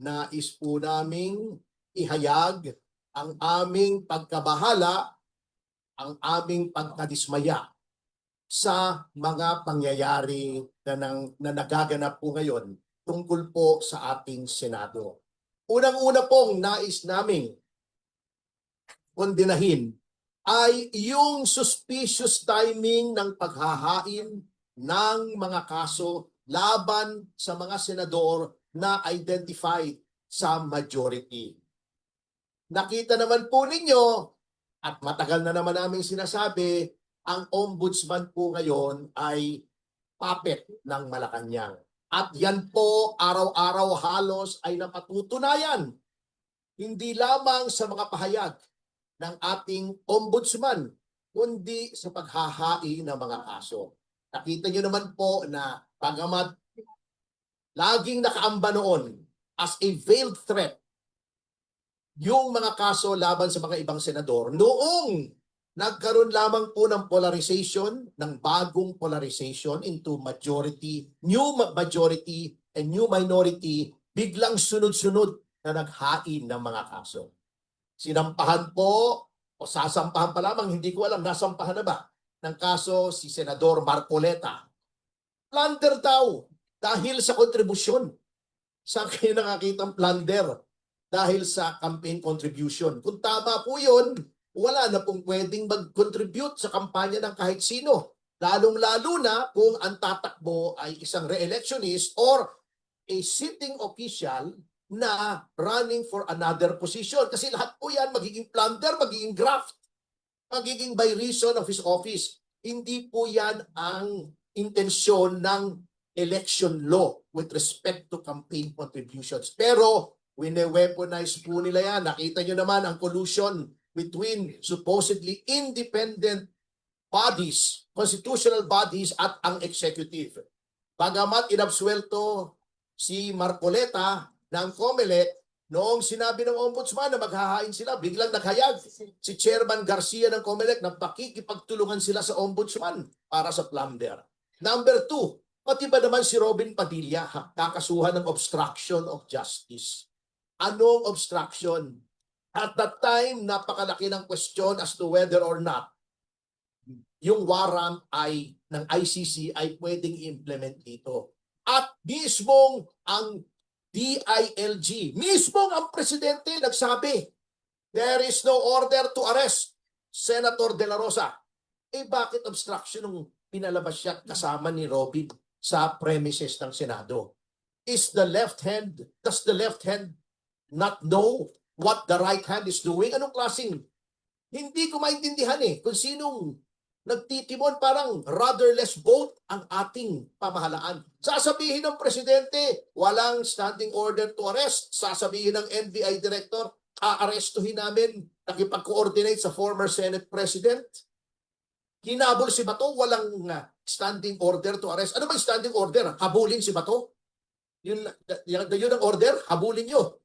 nais po naming ihayag ang aming pagkabahala, ang aming pagkadismaya sa mga pangyayari na nagaganap po ngayon tungkol po sa ating Senado. Unang-una pong nais naming kondinahin ay yung suspicious timing ng paghahain ng mga kaso laban sa mga senador na identified sa majority. Nakita naman po ninyo at matagal na naman namin sinasabi, ang ombudsman po ngayon ay puppet ng Malacanang. At yan po araw-araw halos ay napatutunayan hindi lamang sa mga pahayag ng ating ombudsman, kundi sa paghahain ng mga kaso. Nakita nyo naman po na bagamat laging nakaamba noon as a veiled threat yung mga kaso laban sa mga ibang senador, noong nagkaroon lamang po ng polarization, ng bagong polarization into majority, new majority, and new minority, biglang sunod-sunod na naghain ng mga kaso. Sinampahan po, o sasampahan pa lamang, hindi ko alam, nasampahan na ba ng kaso si Senador Marcoleta. Plunder daw dahil sa kontribusyon. Saan kayo nakakitang plunder? Dahil sa campaign contribution. Kung tama po yun, wala na pong pwedeng mag-contribute sa kampanya ng kahit sino. Lalong-lalo na kung ang tatakbo ay isang re-electionist or a sitting official na running for another position. Kasi lahat po yan magiging plunder, magiging graft, magiging by reason of his office. Hindi po yan ang intensyon ng election law with respect to campaign contributions. Pero wine-weaponize po nila yan. Nakita nyo naman ang collusion between supposedly independent bodies, constitutional bodies at ang executive. Bagamat inabsuelto si Marcoleta ng COMELEC, noong sinabi ng ombudsman na maghahain sila, biglang naghayag si Chairman Garcia ng COMELEC na pakikipagtulungan sila sa ombudsman para sa plunder. Number 2, pati ba naman si Robin Padilla kakasuhan ng obstruction of justice? Anong obstruction? At that time, napakalaki ng question as to whether or not yung warrant ay ng ICC ay pwedeng i-implement dito. At mismong ang DILG, mismong ang presidente nagsabi, there is no order to arrest Senator De La Rosa. Eh bakit obstruction nung pinalabas siya kasama ni Robin sa premises ng Senado? Does the left hand not know what the right hand is doing? Anong klaseng? Hindi ko maintindihan kung sinong nagtitimon, parang rudderless boat ang ating pamahalaan. Sasabihin ng presidente, walang standing order to arrest. Sasabihin ng NBI director, aarestuhin namin, nakipag-coordinate sa former Senate President. Hinabol si Bato, walang standing order to arrest. Ano ba yung standing order? Habulin si Bato? Yun ang order, habulin nyo.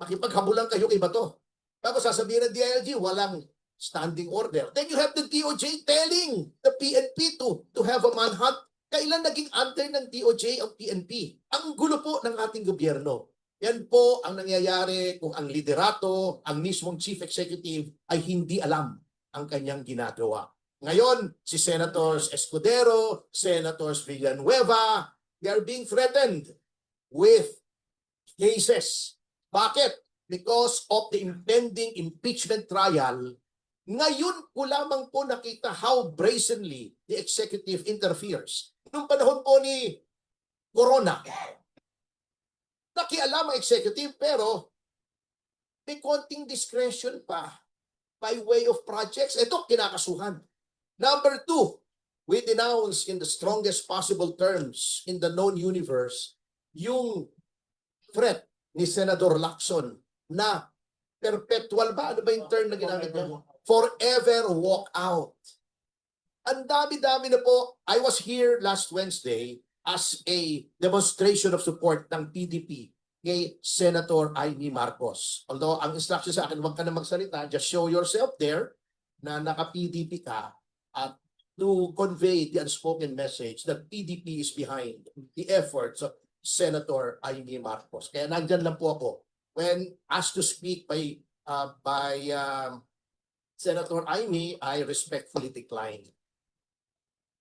Makipaghabulan kayo kay Bato. Tapos sasabihin ng DILG, walang standing order. Then you have the DOJ telling the PNP to have a manhunt. Kailan naging under ng DOJ ang PNP? Ang gulo po ng ating gobyerno. Yan po ang nangyayari kung ang liderato, ang mismong chief executive ay hindi alam ang kanyang ginagawa. Ngayon, si Senators Escudero, Senators Villanueva, they are being threatened with cases. Bakit? Because of the impending impeachment trial. Ngayon ko lamang po nakita how brazenly the executive interferes. Noong panahon po ni Corona, nakialam ang executive pero may konting discretion pa by way of projects. Ito, kinakasuhan. Number 2, we denounce in the strongest possible terms in the known universe yung threat ni Senador Lacson na perpetual ba? Ano ba yung term na ginamit niya? Forever walk out. Ang dami-dami na po. I was here last Wednesday as a demonstration of support ng PDP kay Senator Amy Marcos. Although ang instruction sa akin, huwag ka na magsalita, just show yourself there na naka-PDP ka at to convey the unspoken message that PDP is behind the effort. So Senator Amy Marcos. Kaya nandyan lang po ako. When asked to speak by Senator Amy, I respectfully declined.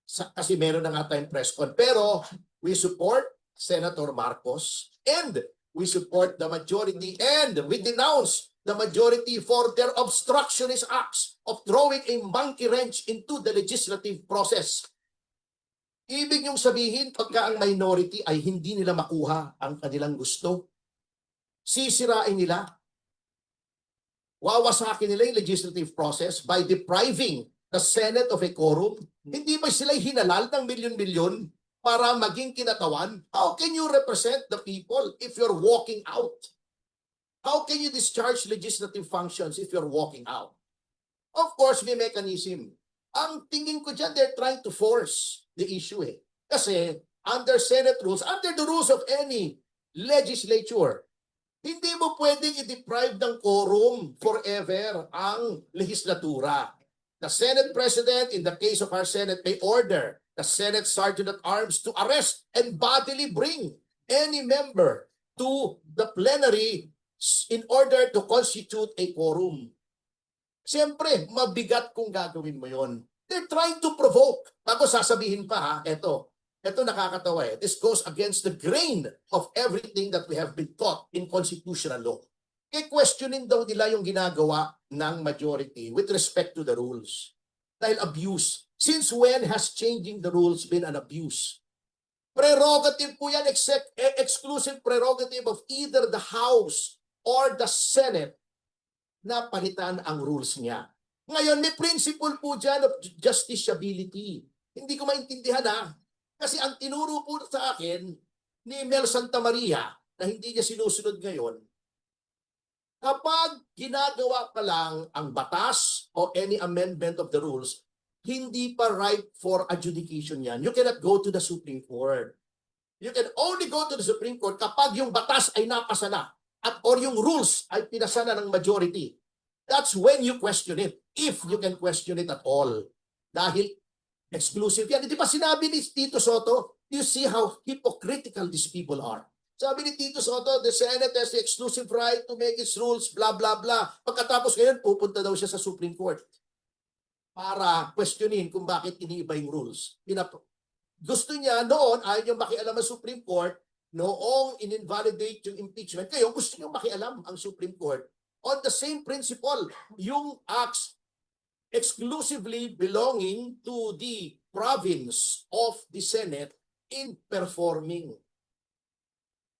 Kasi meron na nga tayong press con. Pero we support Senator Marcos and we support the majority and we denounce the majority for their obstructionist acts of throwing a monkey wrench into the legislative process. Ibig niyong sabihin, pagka ang minority ay hindi nila makuha ang kanilang gusto, sisirain nila, wawasakin nila yung legislative process by depriving the Senate of a quorum. Hindi ba sila hinalal ng milyon-milyon para maging kinatawan? How can you represent the people if you're walking out? How can you discharge legislative functions if you're walking out? Of course, may mechanism. Ang tingin ko dyan, they're trying to force the issue eh. Kasi under Senate rules, under the rules of any legislature, hindi mo pwedeng i-deprive ng quorum forever ang legislatura. The Senate President, in the case of our Senate, may order the Senate Sergeant at Arms to arrest and bodily bring any member to the plenary in order to constitute a quorum. Siyempre, mabigat kung gagawin mo yon. They're trying to provoke. Tapos sasabihin pa ha, eto nakakatawa eh. This goes against the grain of everything that we have been taught in constitutional law. Kaya questionin daw nila yung ginagawa ng majority with respect to the rules. Dahil abuse. Since when has changing the rules been an abuse? Prerogative po yan, exclusive prerogative of either the House or the Senate na palitan ang rules niya. Ngayon, may principle po dyan of justiciability. Hindi ko maintindihan ha. Kasi ang tinuro po sa akin ni Mel Santamaria na hindi niya sinusunod ngayon, kapag ginagawa pa lang ang batas o any amendment of the rules, hindi pa ripe for adjudication yan. You cannot go to the Supreme Court. You can only go to the Supreme Court kapag yung batas ay napasa na or yung rules ay pinasa na ng majority. That's when you question it, if you can question it at all. Dahil exclusive yan. Hindi pa sinabi ni Tito Soto, you see how hypocritical these people are. Sabi ni Tito Soto, the Senate has the exclusive right to make its rules, blah, blah, blah. Pagkatapos ngayon, pupunta daw siya sa Supreme Court para questionin kung bakit iniiba yung rules. Gusto niya noon, ayaw niyong makialam ang Supreme Court, noong in-invalidate yung impeachment, kayo gusto niyong makialam ang Supreme Court on the same principle, yung acts exclusively belonging to the province of the Senate in performing.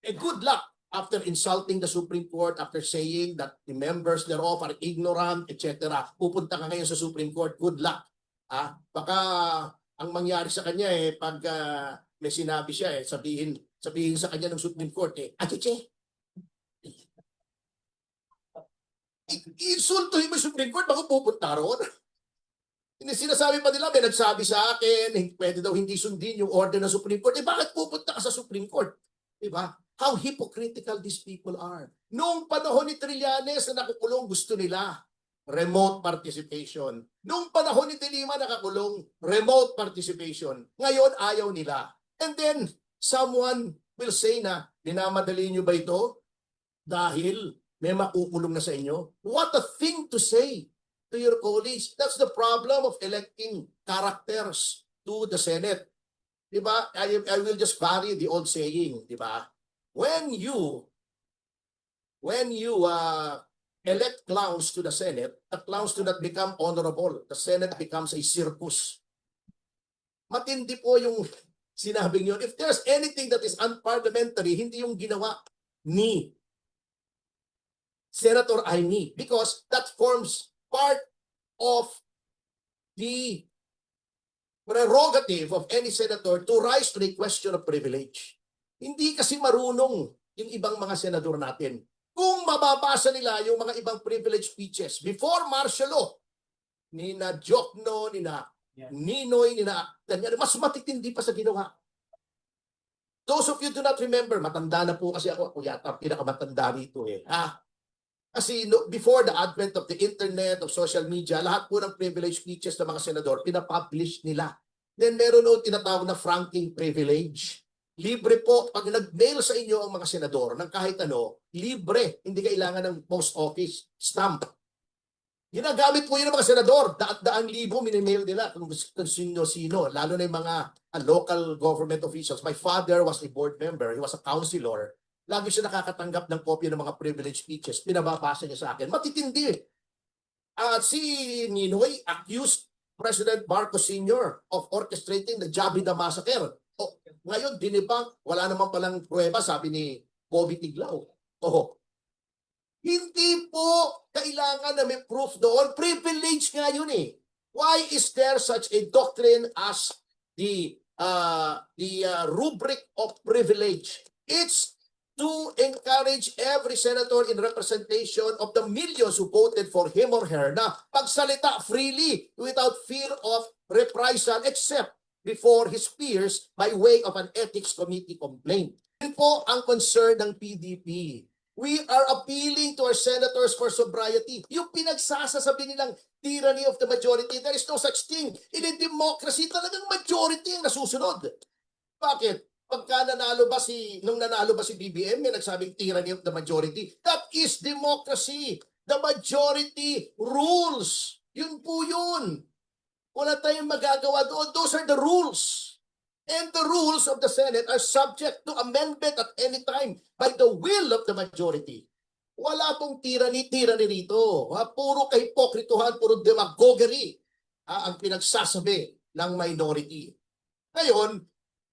Good luck after insulting the Supreme Court, after saying that the members thereof are ignorant, etc. Pupunta ka ngayon sa Supreme Court, good luck. Baka ang mangyari sa kanya pag may sinabi siya sabihin sa kanya ng Supreme Court achiche. Insultuhin mo yung Supreme Court, baka pupunta roon. Sinasabi pa nila, may nagsabi sa akin, pwede daw hindi sundin yung order ng Supreme Court. Bakit pupunta ka sa Supreme Court? Diba? How hypocritical these people are. Noong panahon ni Trillanes na nakukulong, gusto nila remote participation. Noong panahon ni De Lima nakakulong, remote participation. Ngayon, ayaw nila. And then, someone will say na, dinamadali nyo ba ito? Dahil may makukulong na sa inyo. What a thing to say to your colleagues. That's the problem of electing characters to the Senate. Diba? I will just vary the old saying, diba? When you elect clowns to the Senate, the clowns do not become honorable. The Senate becomes a circus. Matindi po yung sinabing yun. If there's anything that is unparliamentary, hindi yung ginawa ni Senator Amy, because that forms part of the prerogative of any senator to rise to the question of privilege. Hindi kasi marunong yung ibang mga senador natin. Kung mababasa nila yung mga ibang privilege speeches before martial law, ni na Jokno, ni na Ninoy, ni na mas matitindi pa sa ginawa. Those of you do not remember, matanda na po kasi ako yata pinakamatanda rito Kasi before the advent of the internet, of social media, lahat po ng privilege speeches ng mga senador, pinapublish nila. Then meron noon tinatawag na franking privilege. libre po, pag nag-mail sa inyo ang mga senador ng kahit ano, libre, hindi kailangan ng post office stamp. Ginagamit po yun ng mga senador. Daang libo minimail nila kung sino-sino, lalo na yung mga local government officials. My father was a board member, he was a councilor. Lagi siya nakakatanggap ng kopya ng mga privilege speeches. Pinababasa niya sa akin. Matitindi. Si Ninoy accused President Marcos Sr. of orchestrating the Jabida Massacre. Ngayon, dinibang, wala naman palang pruweba, sabi ni Bobby Tiglao. Hindi po kailangan na may proof doon. Privilege nga yun eh. Why is there such a doctrine as the rubric of privilege? It's to encourage every senator in representation of the millions who voted for him or her na pagsalita freely without fear of reprisal except before his peers by way of an ethics committee complaint. Yun po ang concern ng PDP. We are appealing to our senators for sobriety. Yung pinagsasasabi nilang tyranny of the majority, there is no such thing. In a democracy, talagang majority ang nasusunod. Bakit? Pagka nung nanalo ba si BBM, may nagsabing tyranny of the majority. That is democracy. The majority rules. Yun po yun. Wala tayong magagawa doon. Those are the rules. And the rules of the Senate are subject to amendment at any time by the will of the majority. Wala pong tyranny rito. Puro kahipokrituhan, puro demagoguery ang pinagsasabi ng minority. Ngayon,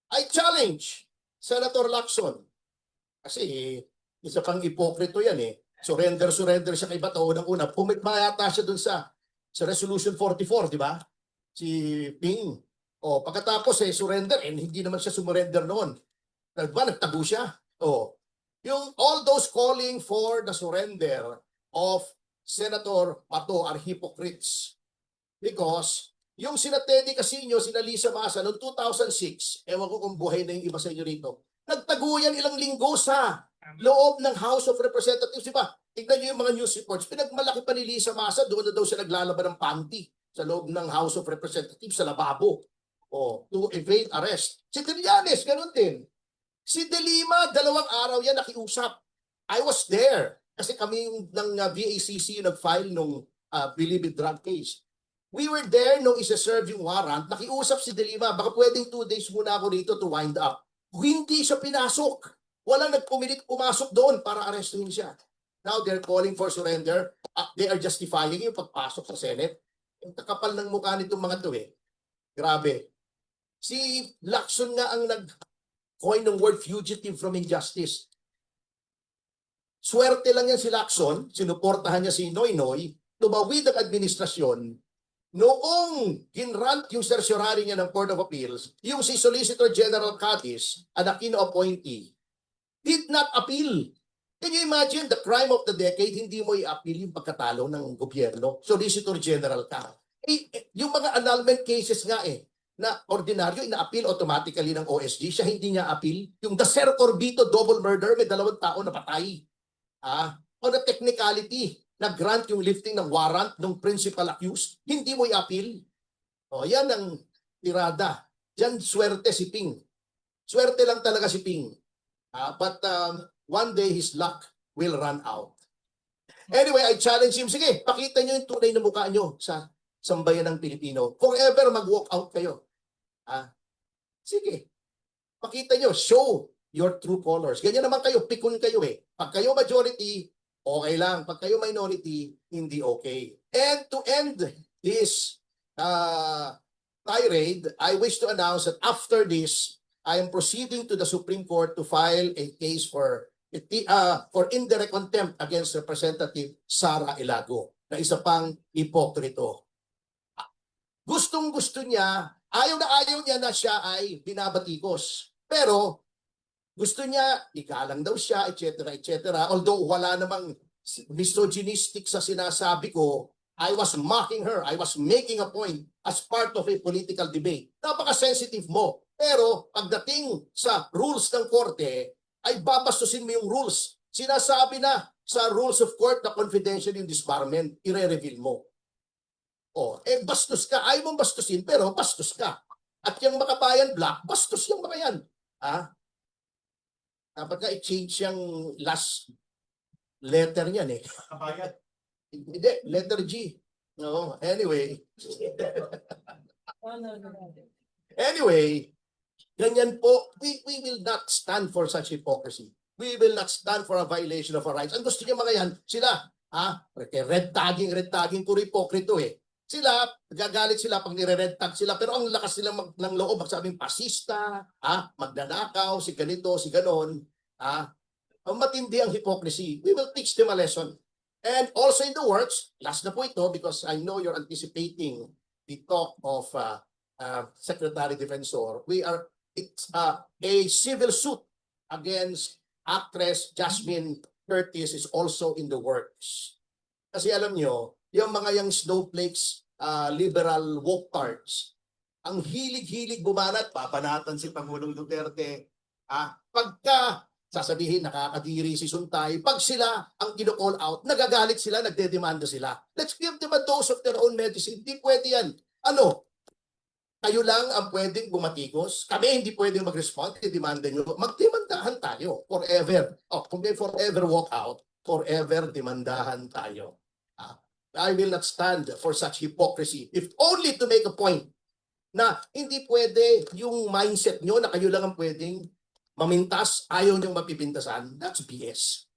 I challenge Senator Lacson. Kasi isa pang ipokrito yan eh. Surrender siya kay Bato unang-una. Pumitma yata siya dun sa Resolution 44, di ba? Si Ping. Pagkatapos surrender, hindi naman siya sumurrender noon. Nagtago siya. Yung all those calling for the surrender of Senator Bato are hypocrites. Because yung sina Teddy Casino, sina Lisa Masa noong 2006, ewan ko kung buhay na yung iba sa inyo rito, nagtago yan ilang linggo sa loob ng House of Representatives. Diba? Tignan nyo yung mga news reports. Pinagmalaki pa ni Lisa Masa, doon na daw siya naglalaban ng panty sa loob ng House of Representatives sa lababo. To evade arrest. Si Trillanes, ganun din. Si De Lima, 2 araw yan nakiusap. I was there. Kasi kami yung ng VACC nag-file nung Believe It Drug case. We were there nung isa-serve yung warrant. Nakiusap si De Lima, baka pwedeng 2 days muna ako rito to wind up. Hindi siya pinasok. Walang nagpumilit pumasok doon para arrestin siya. Now they're calling for surrender. They are justifying yung pagpasok sa Senate. Yung kakapal ng mukha nitong mga to eh. Grabe. Si Lacson nga ang nag-coin ng word fugitive from injustice. Swerte lang yan si Lacson, sinuportahan niya si Noynoy, tumawid ang administrasyon. Noong ginrant yung certiorari niya ng Court of Appeals, yung si Solicitor General Cadiz, an Aquino appointee, did not appeal. Can you imagine the crime of the decade, hindi mo i-appeal yung pagkatalo ng gobyerno? Solicitor General ka. Yung mga annulment cases nga na ordinaryo, ina-appeal automatically ng OSG, siya hindi niya appeal. Yung Dacer Corbito double murder, may 2 tao na patay. On a technicality, nag-grant yung lifting ng warrant ng principal accused, hindi mo i-appeal. Yan ang tirada. Diyan swerte si Ping. Swerte lang talaga si Ping. But one day his luck will run out. Anyway, I challenge him, sige, pakita nyo yung tunay na mukha nyo sa sambayan ng Pilipino. Kung ever mag-walk out kayo, sige, pakita nyo, show your true colors. Ganyan naman kayo, pikon kayo eh. Pag kayo majority, okay lang. Pag kayo minority, hindi okay. And to end this tirade, I wish to announce that after this, I am proceeding to the Supreme Court to file a case for indirect contempt against Representative Sara Ilago, na isa pang hipokrito. Gustong-gusto niya, ayaw niya na siya ay binabatikos. Pero gusto niya, igalang daw siya, etc. etc. Although wala namang misogynistic sa sinasabi ko, I was mocking her. I was making a point as part of a political debate. Napaka-sensitive mo. Pero pagdating sa rules ng korte, ay babastusin mo yung rules. Sinasabi na sa rules of court na confidential yung disbarment, ire-reveal mo. Bastos ka. Ayaw mong bastusin, pero bastos ka. At yung Makabayan Black, bastos yung mga yan. Dapat nga i-change yung last letter niyan eh. Kabayan. Hindi, letter G. No, anyway. Anyway, ganyan po, we will not stand for such hypocrisy. We will not stand for a violation of our rights. Ang gusto niya mga yan, sila, red tagging, puro hipokrito eh. Sila, gagalit sila pag nire-red tag sila, pero ang lakas nila ng loob, magsabing pasista, magnanakaw, si ganito, si ganon, ang matindi ang hypocrisy. We will teach them a lesson. And also in the works, last na po ito, because I know you're anticipating the talk of Secretary Defensor, it's a civil suit against actress Jasmine Curtis is also in the works. Kasi alam nyo, yung mga yung snowflakes, liberal woke cards, ang hilig-hilig bumanat, papanatan si Pangulong Duterte, pagka sasabihin nakakadiri si Suntay, pag sila ang kino-call out, nagagalit sila, nagdedemanda sila. Let's give them a dose of their own medicine. Hindi pwede yan. Ano? Kayo lang ang pwedeng bumatikos. Kami hindi pwedeng mag-respond. Demanda nyo. Magdemandahan tayo. Forever. Kung may forever walk out, forever demandahan tayo. I will not stand for such hypocrisy. If only to make a point na hindi pwede yung mindset nyo na kayo lang ang pwedeng mamintas, ayaw niyong mapipintasan. That's BS.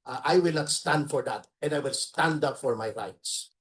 I will not stand for that. And I will stand up for my rights.